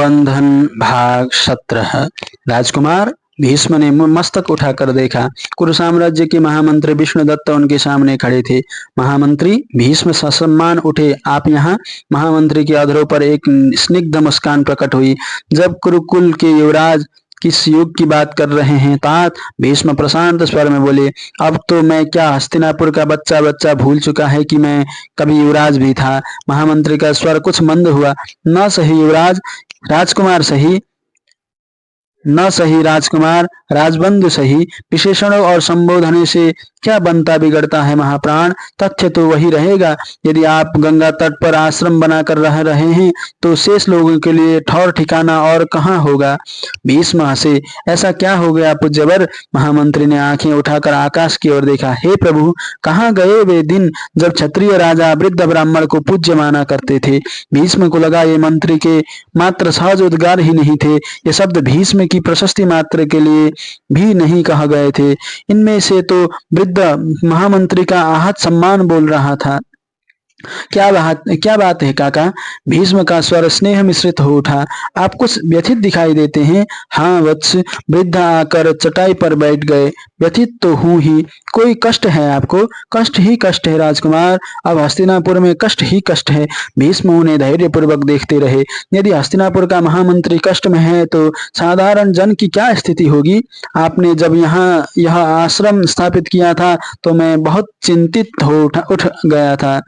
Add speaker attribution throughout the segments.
Speaker 1: बंधन भाग 17। राजकुमार भीष्म ने मस्तक उठाकर देखा। कुरु साम्राज्य के महामंत्री विष्णुदत्त उनके सामने खड़े थे। महामंत्री भीष्म ससम्मान उठे। आप यहाँ? महामंत्री के अधरों पर एक स्निग्ध मुस्कान प्रकट हुई। जब कुरुकुल के युवराज किस युग की बात कर रहे हैं तात? भीष्म प्रशांत स्वर में बोले। अब तो मैं क्या हस्तिनापुर का बच्चा बच्चा भूल चुका है कि मैं कभी युवराज भी था। महामंत्री का स्वर कुछ मंद हुआ। न सही युवराज, राजकुमार सही, न सही राजकुमार, राजबंधु सही। विशेषणों और संबोधन से क्या बनता बिगड़ता है महाप्राण? तथ्य तो वही रहेगा। यदि आप गंगा तट पर आश्रम बनाकर रह रहे हैं तो शेष लोगों के लिए ठौर ठिकाना और कहाँ होगा? भीष्म हंसे। ऐसा क्या हो गया पूज्यवर? महामंत्री ने आंखें उठाकर आकाश की ओर देखा। हे प्रभु, कहाँ गए वे दिन जब क्षत्रिय राजा वृद्ध ब्राह्मण को पूज्य माना करते थे? भीष्म को लगा ये मंत्री के मात्र सहज उद्गार ही नहीं थे, ये शब्द भीष्म की प्रशस्ति मात्र के लिए भी नहीं कहा गए थे। इनमें से तो वृद्ध महामंत्री का आहत सम्मान बोल रहा था। क्या बात है काका? भीष्म का स्वर स्नेह मिश्रित हो उठा। आप कुछ व्यथित दिखाई देते हैं। हाँ वत्स, वृद्ध आकर चटाई पर बैठ गए। व्यथित तो हूं ही। कोई कष्ट है आपको? कष्ट ही कष्ट है राजकुमार। अब हस्तिनापुर में कष्ट ही कष्ट है। भीष्म उन्हें धैर्यपूर्वक देखते रहे। यदि हस्तिनापुर का महामंत्री कष्ट में है तो साधारण जन की क्या स्थिति होगी? आपने जब यहाँ यह आश्रम स्थापित किया था तो मैं बहुत चिंतित हो उठ गया था।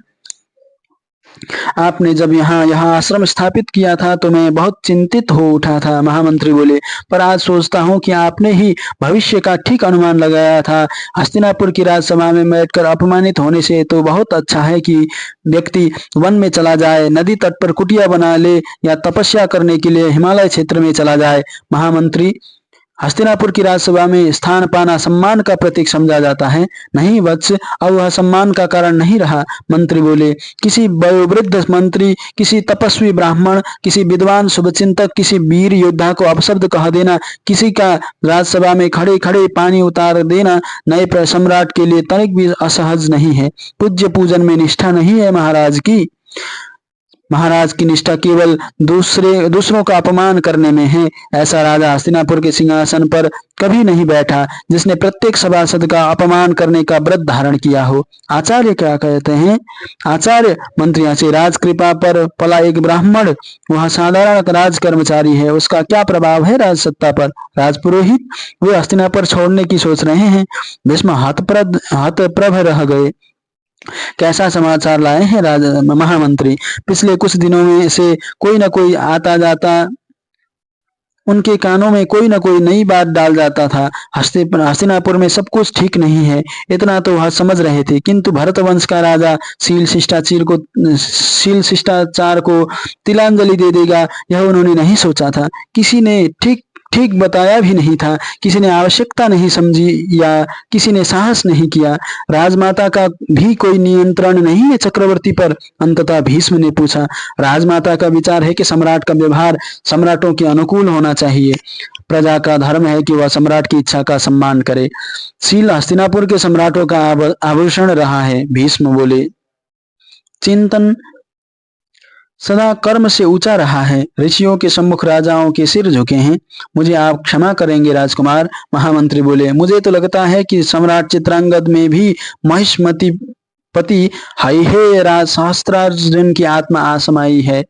Speaker 1: आपने जब यहाँ आश्रम स्थापित किया था तो मैं बहुत चिंतित हो उठा था। महामंत्री बोले। पर आज सोचता हूँ कि आपने ही भविष्य का ठीक अनुमान लगाया था। हस्तिनापुर की राजसभा में बैठकर अपमानित होने से तो बहुत अच्छा है कि व्यक्ति वन में चला जाए, नदी तट पर कुटिया बना ले या तपस्या करने के लिए हिमालय क्षेत्र में चला जाए। महामंत्री, हस्तिनापुर की राजसभा में स्थान पाना सम्मान का प्रतीक समझा जाता है। नहीं वत्स, अब वह सम्मान का कारण नहीं रहा। मंत्री बोले। किसी वयोवृद्ध मंत्री, किसी तपस्वी ब्राह्मण, किसी विद्वान शुभचिंतक, किसी वीर योद्धा को अपशब्द कह देना, किसी का राजसभा में खड़े खड़े पानी उतार देना नए सम्राट के लिए तनिक भी असहज नहीं है। पूज्य पूजन में निष्ठा नहीं है महाराज की। महाराज की निष्ठा केवल दूसरों का अपमान करने में है। ऐसा राजा हस्तिनापुर के सिंहासन पर कभी नहीं बैठा जिसने प्रत्येक सभासद का अपमान करने का व्रत धारण किया हो। आचार्य क्या कहते हैं? आचार्य, मंत्रियों से राज कृपा पर पला एक ब्राह्मण, वह साधारण राज कर्मचारी है, उसका क्या प्रभाव है राज सत्ता पर? राजपुरोहित, वे हस्तिनापुर छोड़ने की सोच रहे हैं। भीष्म हतप्रभ रह गए। कैसा समाचार लाए हैं महामंत्री? पिछले कुछ दिनों में से कोई न कोई आता जाता उनके कानों में कोई न कोई नई बात डाल जाता था। हस्तिनापुर में सब कुछ ठीक नहीं है, इतना तो वह समझ रहे थे, किंतु भरत वंश का राजा शील शिष्टाचार को तिलांजलि दे देगा, यह उन्होंने नहीं सोचा था। किसी ने ठीक ठीक बताया भी नहीं था। किसी ने आवश्यकता नहीं समझी या किसी ने साहस नहीं किया। राजमाता का भी कोई नियंत्रण नहीं है चक्रवर्ती पर? अंततः भीष्म ने पूछा। राजमाता का विचार है कि सम्राट का व्यवहार सम्राटों के अनुकूल होना चाहिए। प्रजा का धर्म है कि वह सम्राट की इच्छा का सम्मान करे। शील हस्तिनापुर के सम्राटों का आभूषण रहा है। भीष्म बोले। चिंतन सदा कर्म से ऊंचा रहा है। ऋषियों के सम्मुख राजाओं के सिर झुके हैं। मुझे आप क्षमा करेंगे राजकुमार। महामंत्री बोले। मुझे तो लगता है कि सम्राट चित्रांगद में भी महिष्मति पति हे राज सहस्त्रार्जुन की आत्मा आसमाई है।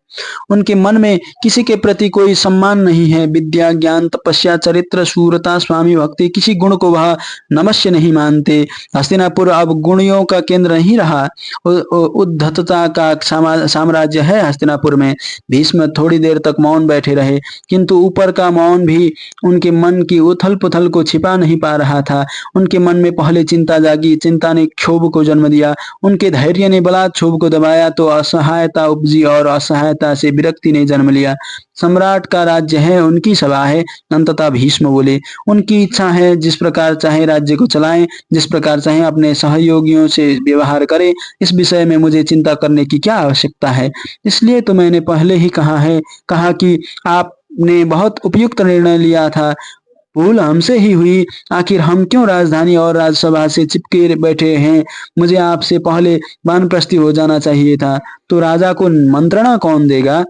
Speaker 1: उनके मन में किसी के प्रति कोई सम्मान नहीं है। विद्या, ज्ञान, तपस्या, चरित्र, शूरता, स्वामी भक्ति, किसी गुण को वह नमस्य नहीं मानते। हस्तिनापुर अब गुणियों का केंद्र नहीं रहा, उद्धतता का साम्राज्य है हस्तिनापुर में। भीष्म थोड़ी देर तक मौन बैठे रहे, किंतु ऊपर का मौन भी उनके मन की उथल पुथल को छिपा नहीं पा रहा था। उनके मन में पहले चिंता जागी, चिंता ने क्षोभ को जन्म दिया। उनके धैर्य ने बलात् क्षोभ को दबाया तो असहायता उपजी और असहायता से विरक्ति ने जन्म लिया। सम्राट का राज्य है, उनकी सभा है। अंततः भीष्म बोले। उनकी इच्छा है, जिस प्रकार चाहे राज्य को चलाएं, जिस प्रकार चाहे अपने सहयोगियों से व्यवहार करें। इस विषय में मुझे चिंता करने की क्या आवश्यकता है? इसलिए तो मैंने पहले ही कहा कि आपने बहुत उपयुक्त निर्णय लिया था। भूल हमसे ही हुई। आखिर हम क्यों राजधानी और राजसभा से चिपके बैठे हैं? मुझे आपसे पहले वानप्रस्थी हो जाना चाहिए था। तो राजा को मंत्रणा कौन देगा?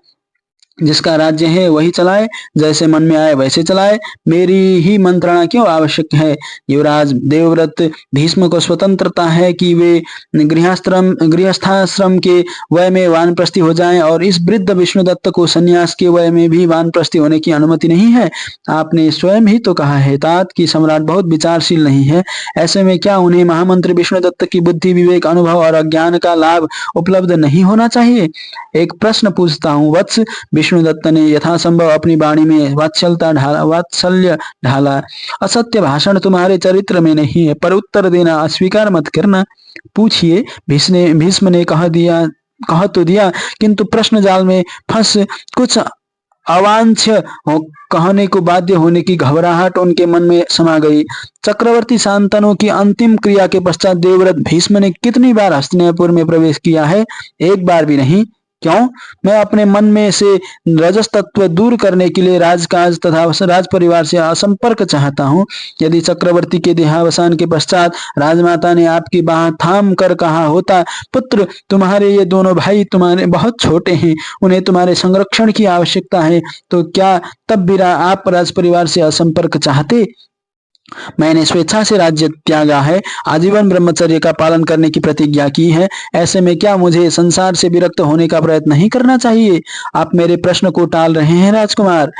Speaker 1: जिसका राज्य है वही चलाए, जैसे मन में आए वैसे चलाए, मेरी ही मंत्रणा क्यों आवश्यक है। युवराज देवव्रत, भीष्म को स्वतंत्रता है कि वे गृहस्थाश्रम के वय में वानप्रस्थी हो जाएं, और इस वृद्ध विष्णुदत्त को संन्यास के वय में भी वानप्रस्थी होने की अनुमति नहीं है। आपने स्वयं ही तो कहा है तात कि सम्राट बहुत विचारशील नहीं है। ऐसे में क्या उन्हें महामंत्री विष्णुदत्त की बुद्धि, विवेक, अनुभव और अज्ञान का लाभ उपलब्ध नहीं होना चाहिए। एक प्रश्न पूछता हूँ वत्स। विष्णुदत्त ने यथासंभव अपनी वाणी में वात्सल्य ढाला। असत्य भाषण तुम्हारे चरित्र में नहीं है, पर उत्तर देना अस्वीकार मत करना। पूछिए। भीष्म ने कह तो दिया, किंतु प्रश्न जाल में फंस कुछ अवांछ्य कहने को बाध्य होने की घबराहट उनके मन में समा गई। चक्रवर्ती शांतनु की अंतिम क्रिया के पश्चात देवव्रत भीष्म ने कितनी बार हस्तिनापुर में प्रवेश किया है? एक बार भी नहीं। क्यों? मैं अपने मन में से रजस तत्व दूर करने के लिए राजकाज तथा राज परिवार से असंपर्क चाहता हूँ। यदि चक्रवर्ती के देहावसान के पश्चात राजमाता ने आपकी बाह थाम कर कहा होता, पुत्र तुम्हारे ये दोनों भाई तुम्हारे बहुत छोटे हैं, उन्हें तुम्हारे संरक्षण की आवश्यकता है, तो क्या तब भी आप राज परिवार से असंपर्क चाहते? मैंने स्वेच्छा से राज्य त्यागा है, आजीवन ब्रह्मचर्य का पालन करने की प्रतिज्ञा की है। ऐसे में क्या मुझे संसार से विरक्त होने का प्रयत्न नहीं करना चाहिए? आप मेरे प्रश्न को टाल रहे हैं राजकुमार।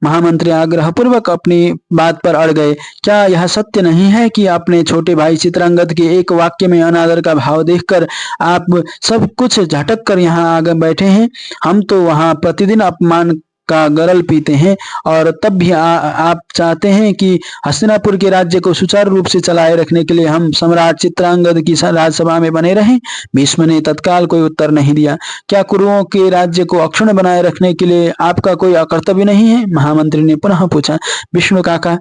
Speaker 1: महामंत्री आग्रहपूर्वक अपनी बात पर अड़ गए। क्या यह सत्य नहीं है कि अपने छोटे भाई चित्रांगद के एक वाक्य में अनादर का भाव देखकर आप सब कुछ झटक कर यहाँ आगे बैठे हैं? हम तो वहां प्रतिदिन अपमान का गरल पीते हैं, और तब भी आप चाहते हैं कि हस्तिनापुर के राज्य को सुचारू रूप से चलाए रखने के लिए हम सम्राट चित्रांगद की राजसभा में बने रहें। भीष्म ने तत्काल कोई उत्तर नहीं दिया। क्या कुरुओं के राज्य को अक्षुण्ण बनाए रखने के लिए आपका कोई कर्तव्य नहीं है? महामंत्री ने पुनः पूछा। विष्णु काका।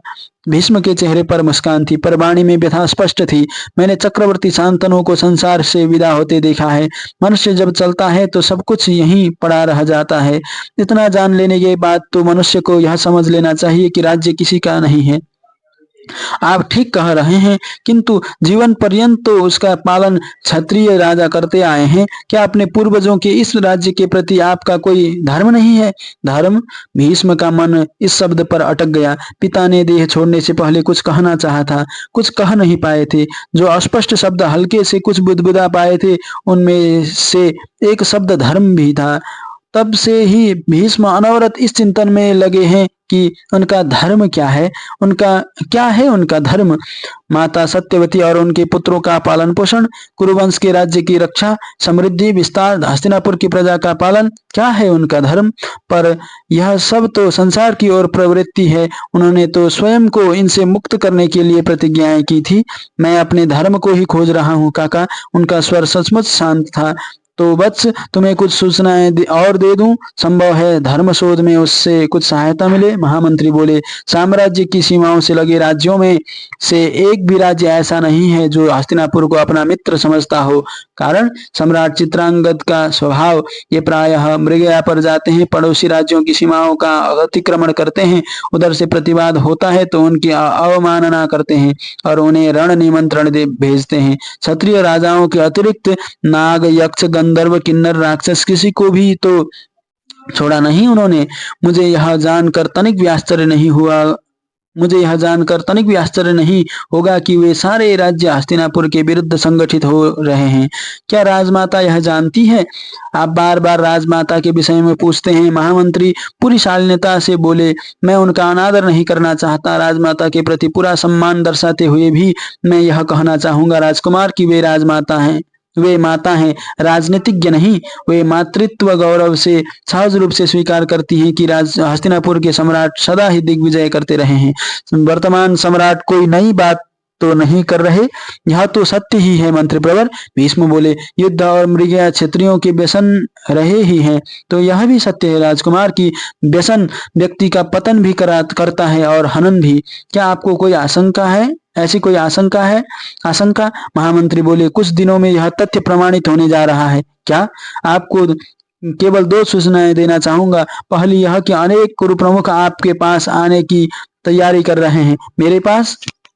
Speaker 1: भीष्म के चेहरे पर मुस्कान थी, पर वाणी में व्यथा स्पष्ट थी। मैंने चक्रवर्ती शांतनु को संसार से विदा होते देखा है। मनुष्य जब चलता है तो सब कुछ यहीं पड़ा रह जाता है। इतना जान लेने के बाद तो मनुष्य को यह समझ लेना चाहिए कि राज्य किसी का नहीं है। आप ठीक कह रहे हैं, किंतु जीवन पर्यंत तो उसका पालन क्षत्रिय राजा करते आए हैं। क्या अपने पूर्वजों के इस राज्य के प्रति आपका कोई धर्म नहीं है? धर्म? भीष्म का मन इस शब्द पर अटक गया। पिता ने देह छोड़ने से पहले कुछ कहना चाहा था, कुछ कह नहीं पाए थे। जो अस्पष्ट शब्द हल्के से कुछ बुदबुदा पाए थे, उनमें से एक शब्द धर्म भी था। तब से ही भीष्म अनवरत इस चिंतन में लगे हैं कि उनका धर्म क्या है। उनका धर्म? माता सत्यवती और उनके पुत्रों का पालन पोषण, कुरुवंश के राज्य की रक्षा, समृद्धि, विस्तार, हस्तिनापुर की प्रजा का पालन, क्या है उनका धर्म? पर यह सब तो संसार की ओर प्रवृत्ति है। उन्होंने तो स्वयं को इनसे मुक्त करने के लिए प्रतिज्ञाएं की थी। मैं अपने धर्म को ही खोज रहा हूँ काका। उनका स्वर सचमुच शांत था। तो वत्स, तुम्हें कुछ सूचनाएं और दे दूं? संभव है धर्म शोध में उससे कुछ सहायता मिले। महामंत्री बोले। साम्राज्य की सीमाओं से लगे राज्यों में से एक भी राज्य ऐसा नहीं है जो हस्तिनापुर को अपना मित्र समझता हो। कारण? सम्राट चित्रांगद का स्वभाव, ये प्रायः मृगया पर जाते हैं, पड़ोसी राज्यों की सीमाओं का अतिक्रमण करते हैं, उधर से प्रतिवाद होता है तो उनकी अवमानना करते हैं और उन्हें रण निमंत्रण भेजते हैं। क्षत्रिय राजाओं के अतिरिक्त नाग, यक्ष, गंधर्व, किन्नर, राक्षस किसी को भी तो छोड़ा नहीं उन्होंने। मुझे यह जानकर तनिक भी आश्चर्य नहीं होगा कि वे सारे राज्य हस्तिनापुर के विरुद्ध संगठित हो रहे हैं। क्या राजमाता यह जानती है? आप बार बार राजमाता के विषय में पूछते हैं। महामंत्री पूरी शालीनता से बोले। मैं उनका अनादर नहीं करना चाहता। राजमाता के प्रति पूरा सम्मान दर्शाते हुए भी मैं यह कहना चाहूंगा राजकुमार कि वे माता हैं, राजनीतिज्ञ नहीं। वे मातृत्व गौरव से सहज रूप से स्वीकार करती हैं कि हस्तिनापुर के सम्राट सदा ही दिग्विजय करते रहे हैं। वर्तमान सम्राट कोई नई बात तो नहीं कर रहे। यह तो सत्य ही है मंत्रिप्रवर। भीष्म बोले। युद्ध और मृगया क्षत्रियों के व्यसन रहे ही हैं, तो यह भी सत्य है राजकुमार की व्यसन व्यक्ति का पतन भी करता है और हनन भी। क्या आपको कोई आशंका है? ऐसी कोई आशंका है? आशंका? महामंत्री बोले। कुछ दिनों में यह तथ्य प्रमाणित होने जा रहा है। क्या? आपको केवल 2 सूचनाएं देना चाहूंगा। पहली यह कि अनेक कुरु प्रमुख आपके पास आने की तैयारी कर रहे हैं।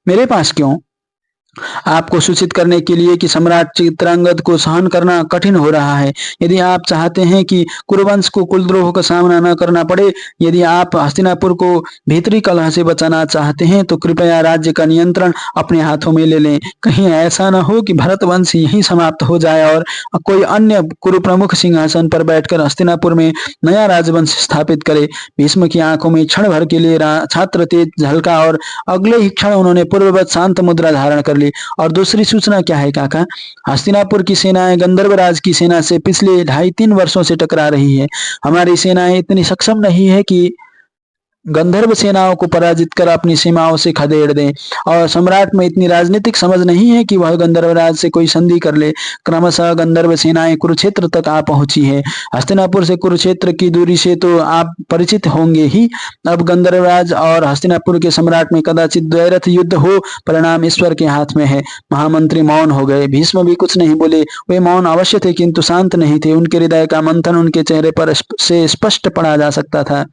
Speaker 1: मेरे पास क्यों? आपको सूचित करने के लिए कि सम्राट चित्रांगद को सहन करना कठिन हो रहा है। यदि आप चाहते हैं कि कुरुवंश को कुलद्रोह का सामना न करना पड़े, यदि आप हस्तिनापुर को भीतरी कलह से बचाना चाहते हैं, तो कृपया राज्य का नियंत्रण अपने हाथों में ले लें। कहीं ऐसा न हो कि भरत वंश यहीं समाप्त हो जाए और कोई अन्य कुरु प्रमुख सिंहासन पर बैठकर हस्तिनापुर में नया राजवंश स्थापित करे। भीष्म की आंखों में क्षण भर के लिए छात्र तेज झलका और अगले ही क्षण उन्होंने पूर्ववत शांत मुद्रा धारण कर ली। और दूसरी सूचना क्या है काका? हस्तिनापुर की सेनाएं गंधर्वराज की सेना से पिछले 2.5-3 वर्षों से टकरा रही है। हमारी सेनाएं इतनी सक्षम नहीं है कि गंधर्व सेनाओं को पराजित कर अपनी सीमाओं से खदेड़ दें, और सम्राट में इतनी राजनीतिक समझ नहीं है कि वह गंधर्वराज से कोई संधि कर ले। क्रमशः गंधर्व सेनाएं कुरुक्षेत्र तक आ पहुंची है। हस्तिनापुर से कुरुक्षेत्र की दूरी से तो आप परिचित होंगे ही। अब गंधर्वराज और हस्तिनापुर के सम्राट में कदाचित द्वैरथ युद्ध हो, परिणाम ईश्वर के हाथ में है। महामंत्री मौन हो गए। भीष्म भी कुछ नहीं बोले। वे मौन अवश्य थे किंतु शांत नहीं थे। उनके हृदय का मंथन उनके चेहरे पर से स्पष्ट पढ़ा जा सकता था।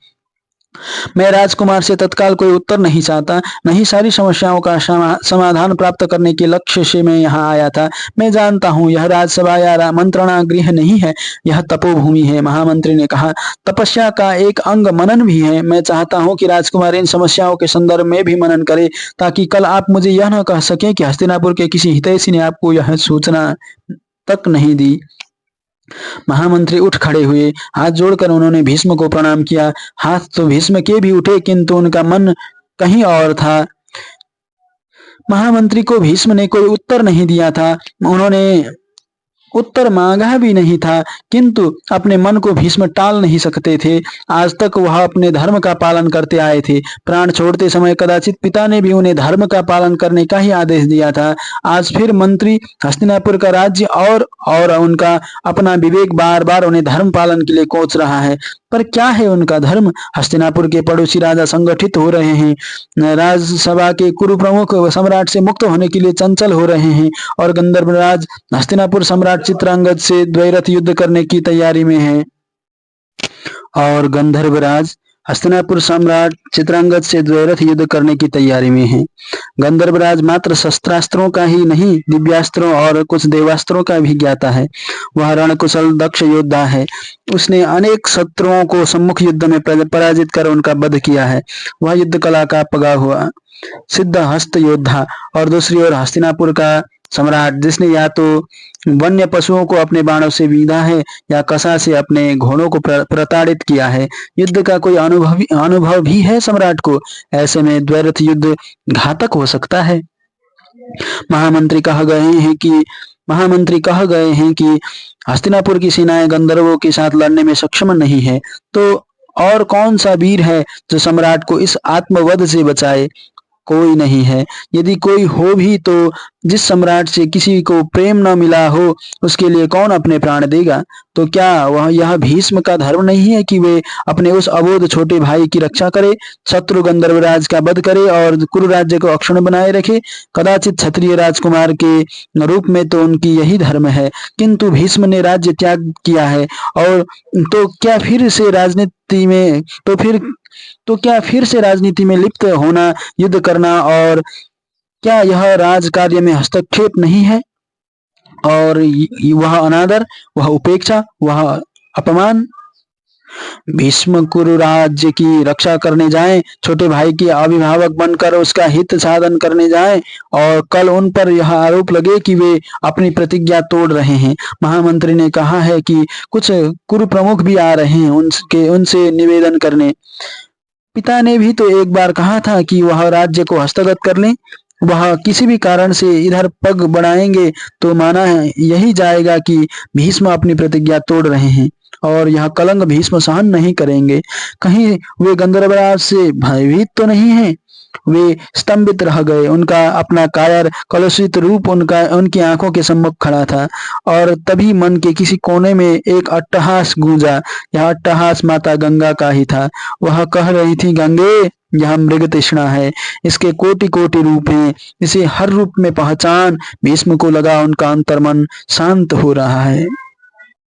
Speaker 1: मैं राजकुमार से तत्काल कोई उत्तर नहीं चाहता, नहीं सारी समस्याओं का समाधान प्राप्त करने के लक्ष्य से मैं यहाँ आया था। मैं जानता हूँ यह राजसभा या मंत्रणा गृह नहीं है, यह तपोभूमि है। महामंत्री ने कहा, तपस्या का एक अंग मनन भी है। मैं चाहता हूँ कि राजकुमार इन समस्याओं के संदर्भ में भी मनन करे, ताकि कल आप मुझे यह न कह सके कि हस्तिनापुर के किसी हितैषी ने आपको यह सूचना तक नहीं दी। महामंत्री उठ खड़े हुए। हाथ जोड़कर उन्होंने भीष्म को प्रणाम किया। हाथ तो भीष्म के भी उठे किंतु उनका मन कहीं और था। महामंत्री को भीष्म ने कोई उत्तर नहीं दिया था। उन्होंने उत्तर मांगा भी नहीं था, किंतु अपने मन को भीष्म टाल नहीं सकते थे। आज तक वह अपने धर्म का पालन करते आए थे। प्राण छोड़ते समय कदाचित पिता ने भी उन्हें धर्म का पालन करने का ही आदेश दिया था। आज फिर मंत्री, हस्तिनापुर का राज्य और उनका अपना विवेक बार बार उन्हें धर्म पालन के लिए कोच रहा है। पर क्या है उनका धर्म? हस्तिनापुर के पड़ोसी राजा संगठित हो रहे हैं, राजसभा के कुरु प्रमुख सम्राट से मुक्त होने के लिए चंचल हो रहे हैं, और गंधर्वराज हस्तिनापुर सम्राट चित्रांगद से द्वैरथ युद्ध करने की तैयारी में है। और गंधर्वराज हस्तिनापुर सम्राट चित्रांगद से द्वैरथ युद्ध करने की तैयारी में है। गंधर्वराज मात्र शस्त्रास्त्रों का ही नहीं, दिव्यास्त्रों और कुछ देवास्त्रों का भी ज्ञाता है। वह रणकुशल दक्ष योद्धा है। उसने अनेक शत्रुओं को सम्मुख युद्ध में पराजित कर उनका वध किया है। वह युद्ध कला का पगा हुआ सिद्ध हस्त योद्धा, और दूसरी ओर हस्तिनापुर का सम्राट, जिसने या तो वन्य पशुओं को अपने बाणों से बीधा है या कसा से अपने घोड़ों को प्रताड़ित किया है। युद्ध का कोई अनुभव भी है सम्राट को। ऐसे में द्वैरथ युद्ध घातक हो सकता है। महामंत्री कह गए हैं कि हस्तिनापुर की सेनाएं गंधर्वों के साथ लड़ने में सक्षम नहीं है, तो और कौन सा वीर है जो सम्राट को इस आत्मवध से बचाए? कोई नहीं है। यदि कोई हो भी तो जिस सम्राट से किसी को प्रेम न मिला हो, उसके लिए कौन अपने प्राण देगा? तो क्या वह यह भीष्म का धर्म नहीं है कि वे अपने उस अबोध छोटे भाई की रक्षा करे, शत्रु गंधर्वराज का वध करे और कुरु राज्य को अक्षुण्ण बनाए रखे? कदाचित क्षत्रिय राजकुमार के रूप में तो उनकी यही धर्म है, किंतु भीष्म ने राज्य त्याग किया है, और तो क्या फिर से राजनीति में लिप्त होना, युद्ध करना, और क्या यह राज कार्य में हस्तक्षेप नहीं है? और वह अनादर, वह उपेक्षा, वह अपमान? भीष्म कुरु राज्य की रक्षा करने जाएं, छोटे भाई के अभिभावक बनकर उसका हित साधन करने जाएं, और कल उन पर यह आरोप लगे कि वे अपनी प्रतिज्ञा तोड़ रहे हैं। महामंत्री ने कहा है कि कुछ कुरु प्रमुख भी आ रहे हैं उनसे निवेदन करने। पिता ने भी तो एक बार कहा था कि वह राज्य को हस्तगत कर लें। वह किसी भी कारण से इधर पग बढ़ाएंगे तो माना यही जाएगा कि भीष्म अपनी प्रतिज्ञा तोड़ रहे हैं, और यह कलंक भीष्म सहन नहीं करेंगे। कहीं वे गंधर्वराज से भयभीत तो नहीं है? वे स्तंभित रह गए। उनका अपना कायर कलुषित रूप उनकी आंखों के सम्मुख खड़ा था, और तभी मन के किसी कोने में एक अट्टहास गूंजा। यह अट्टहास माता गंगा का ही था। वह कह रही थी, गंगे, यह मृग तृष्णा है, इसके कोटि कोटि रूप हैं, इसे हर रूप में पहचान। भीष्म को लगा उनका अंतर्मन शांत हो रहा है।